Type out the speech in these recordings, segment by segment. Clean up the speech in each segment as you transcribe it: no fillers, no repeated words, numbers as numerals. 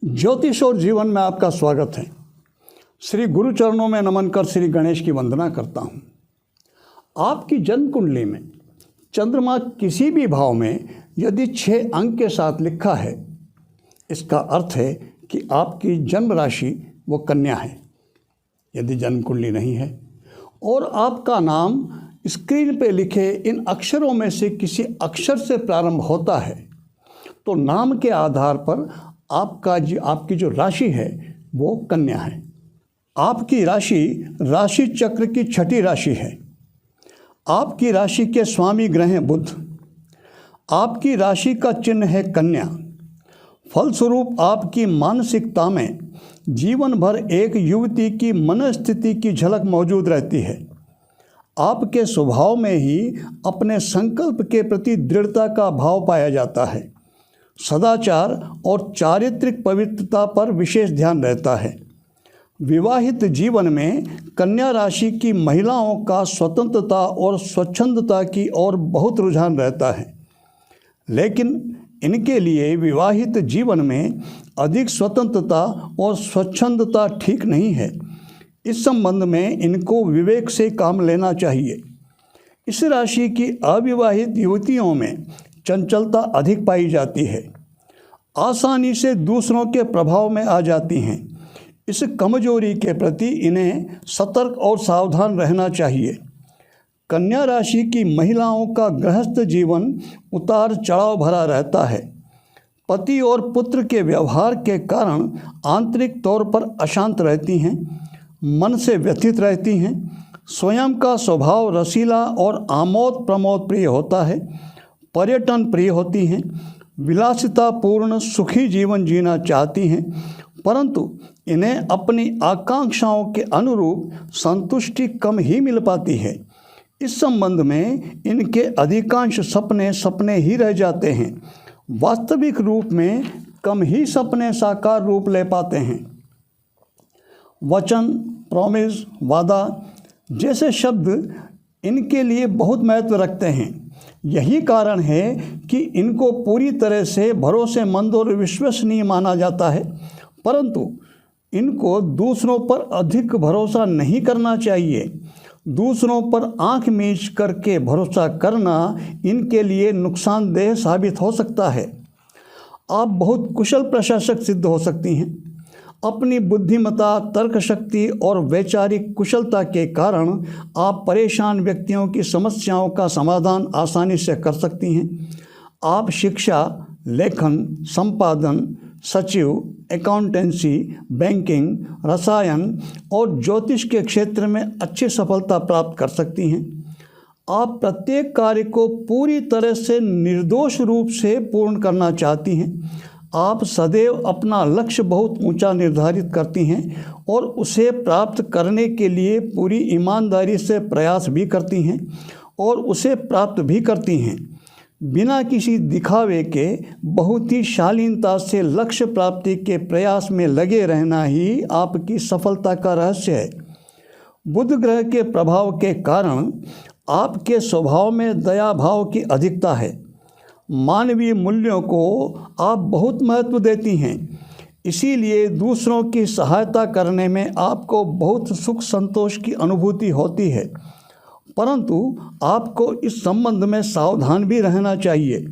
ज्योतिष और जीवन में आपका स्वागत है। श्री गुरु चरणों में नमन कर श्री गणेश की वंदना करता हूँ। आपकी जन्म कुंडली में चंद्रमा किसी भी भाव में यदि 6 अंक के साथ लिखा है, इसका अर्थ है कि आपकी जन्म राशि वो कन्या है। यदि जन्म कुंडली नहीं है और आपका नाम स्क्रीन पे लिखे इन अक्षरों में से किसी अक्षर से प्रारंभ होता है, तो नाम के आधार पर आपकी जो राशि है वो कन्या है। आपकी राशि चक्र की 6ठी राशि है। आपकी राशि के स्वामी ग्रह हैं बुध। आपकी राशि का चिन्ह है कन्या। फलस्वरूप आपकी मानसिकता में जीवन भर एक युवती की मनस्थिति की झलक मौजूद रहती है। आपके स्वभाव में ही अपने संकल्प के प्रति दृढ़ता का भाव पाया जाता है। सदाचार और चारित्रिक पवित्रता पर विशेष ध्यान रहता है। विवाहित जीवन में कन्या राशि की महिलाओं का स्वतंत्रता और स्वच्छंदता की ओर बहुत रुझान रहता है, लेकिन इनके लिए विवाहित जीवन में अधिक स्वतंत्रता और स्वच्छंदता ठीक नहीं है। इस संबंध में इनको विवेक से काम लेना चाहिए। इस राशि की अविवाहित युवतियों में चंचलता अधिक पाई जाती है। आसानी से दूसरों के प्रभाव में आ जाती हैं। इस कमजोरी के प्रति इन्हें सतर्क और सावधान रहना चाहिए। कन्या राशि की महिलाओं का गृहस्थ जीवन उतार चढ़ाव भरा रहता है। पति और पुत्र के व्यवहार के कारण आंतरिक तौर पर अशांत रहती हैं, मन से व्यथित रहती हैं। स्वयं का स्वभाव रसीला और आमोद प्रमोद प्रिय होता है। पर्यटन प्रिय होती हैं। विलासितापूर्ण सुखी जीवन जीना चाहती हैं, परंतु इन्हें अपनी आकांक्षाओं के अनुरूप संतुष्टि कम ही मिल पाती है। इस संबंध में इनके अधिकांश सपने ही रह जाते हैं। वास्तविक रूप में कम ही सपने साकार रूप ले पाते हैं। वचन, प्रॉमिस, वादा जैसे शब्द इनके लिए बहुत महत्व रखते हैं। यही कारण है कि इनको पूरी तरह से भरोसेमंद और विश्वसनीय माना जाता है, परंतु इनको दूसरों पर अधिक भरोसा नहीं करना चाहिए। दूसरों पर आंख मीच करके भरोसा करना इनके लिए नुकसानदेह साबित हो सकता है। आप बहुत कुशल प्रशासक सिद्ध हो सकती हैं। अपनी बुद्धिमत्ता, तर्क शक्ति और वैचारिक कुशलता के कारण आप परेशान व्यक्तियों की समस्याओं का समाधान आसानी से कर सकती हैं। आप शिक्षा, लेखन, संपादन, सचिव, अकाउंटेंसी, बैंकिंग, रसायन और ज्योतिष के क्षेत्र में अच्छी सफलता प्राप्त कर सकती हैं। आप प्रत्येक कार्य को पूरी तरह से निर्दोष रूप से पूर्ण करना चाहती हैं। आप सदैव अपना लक्ष्य बहुत ऊंचा निर्धारित करती हैं और उसे प्राप्त करने के लिए पूरी ईमानदारी से प्रयास भी करती हैं और उसे प्राप्त भी करती हैं। बिना किसी दिखावे के बहुत ही शालीनता से लक्ष्य प्राप्ति के प्रयास में लगे रहना ही आपकी सफलता का रहस्य है। बुध ग्रह के प्रभाव के कारण आपके स्वभाव में दया भाव की अधिकता है। मानवीय मूल्यों को आप बहुत महत्व देती हैं, इसीलिए दूसरों की सहायता करने में आपको बहुत सुख संतोष की अनुभूति होती है। परंतु आपको इस संबंध में सावधान भी रहना चाहिए।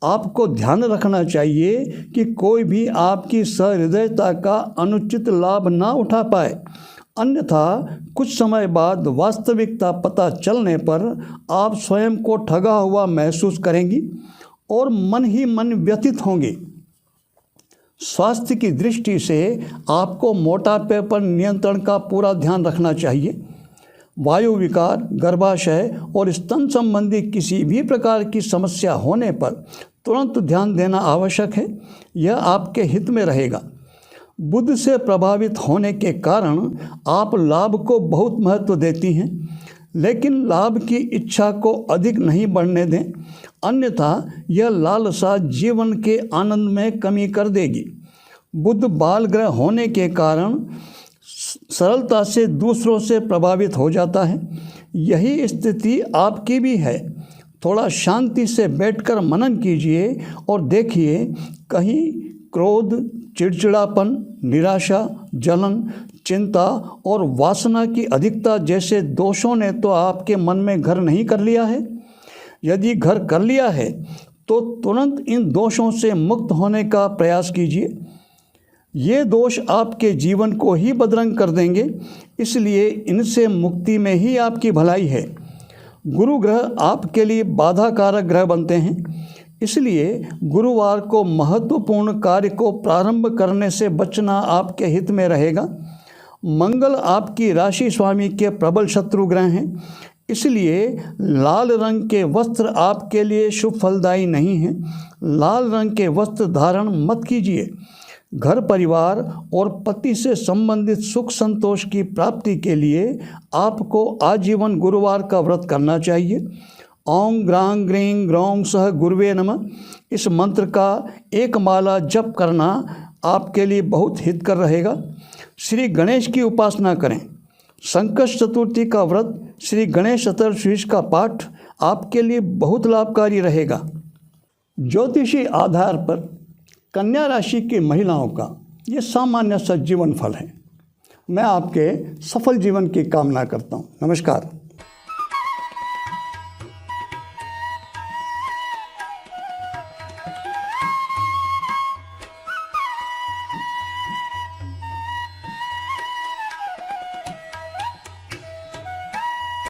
आपको ध्यान रखना चाहिए कि कोई भी आपकी सहृदयता का अनुचित लाभ ना उठा पाए, अन्यथा कुछ समय बाद वास्तविकता पता चलने पर आप स्वयं को ठगा हुआ महसूस करेंगी और मन ही मन व्यथित होंगे। स्वास्थ्य की दृष्टि से आपको मोटापे पर नियंत्रण का पूरा ध्यान रखना चाहिए। वायु विकार, गर्भाशय और स्तन संबंधी किसी भी प्रकार की समस्या होने पर तुरंत ध्यान देना आवश्यक है। यह आपके हित में रहेगा। बुध से प्रभावित होने के कारण आप लाभ को बहुत महत्व देती हैं, लेकिन लाभ की इच्छा को अधिक नहीं बढ़ने दें, अन्यथा यह लालसा जीवन के आनंद में कमी कर देगी। बुध बाल ग्रह होने के कारण सरलता से दूसरों से प्रभावित हो जाता है। यही स्थिति आपकी भी है। थोड़ा शांति से बैठकर मनन कीजिए और देखिए कहीं क्रोध, चिड़चिड़ापन, निराशा, जलन, चिंता और वासना की अधिकता जैसे दोषों ने तो आपके मन में घर नहीं कर लिया है? यदि घर कर लिया है तो तुरंत इन दोषों से मुक्त होने का प्रयास कीजिए। ये दोष आपके जीवन को ही बदरंग कर देंगे, इसलिए इनसे मुक्ति में ही आपकी भलाई है। गुरु ग्रह आपके लिए बाधा कारक ग्रह बनते हैं, इसलिए गुरुवार को महत्वपूर्ण कार्य को प्रारंभ करने से बचना आपके हित में रहेगा। मंगल आपकी राशि स्वामी के प्रबल शत्रु ग्रह हैं, इसलिए लाल रंग के वस्त्र आपके लिए शुभ फलदायी नहीं हैं। लाल रंग के वस्त्र धारण मत कीजिए। घर परिवार और पति से संबंधित सुख संतोष की प्राप्ति के लिए आपको आजीवन गुरुवार का व्रत करना चाहिए। ओम ग्रां ग्रीं ग्रौं सह गुरुवे नमः इस मंत्र का एक माला जप करना आपके लिए बहुत हितकर रहेगा। श्री गणेश की उपासना करें। संकष्ट चतुर्थी का व्रत, श्री गणेश चतुर्दशी का पाठ आपके लिए बहुत लाभकारी रहेगा। ज्योतिषी आधार पर कन्या राशि की महिलाओं का ये सामान्य सा जीवन फल है। मैं आपके सफल जीवन की कामना करता हूँ। नमस्कार।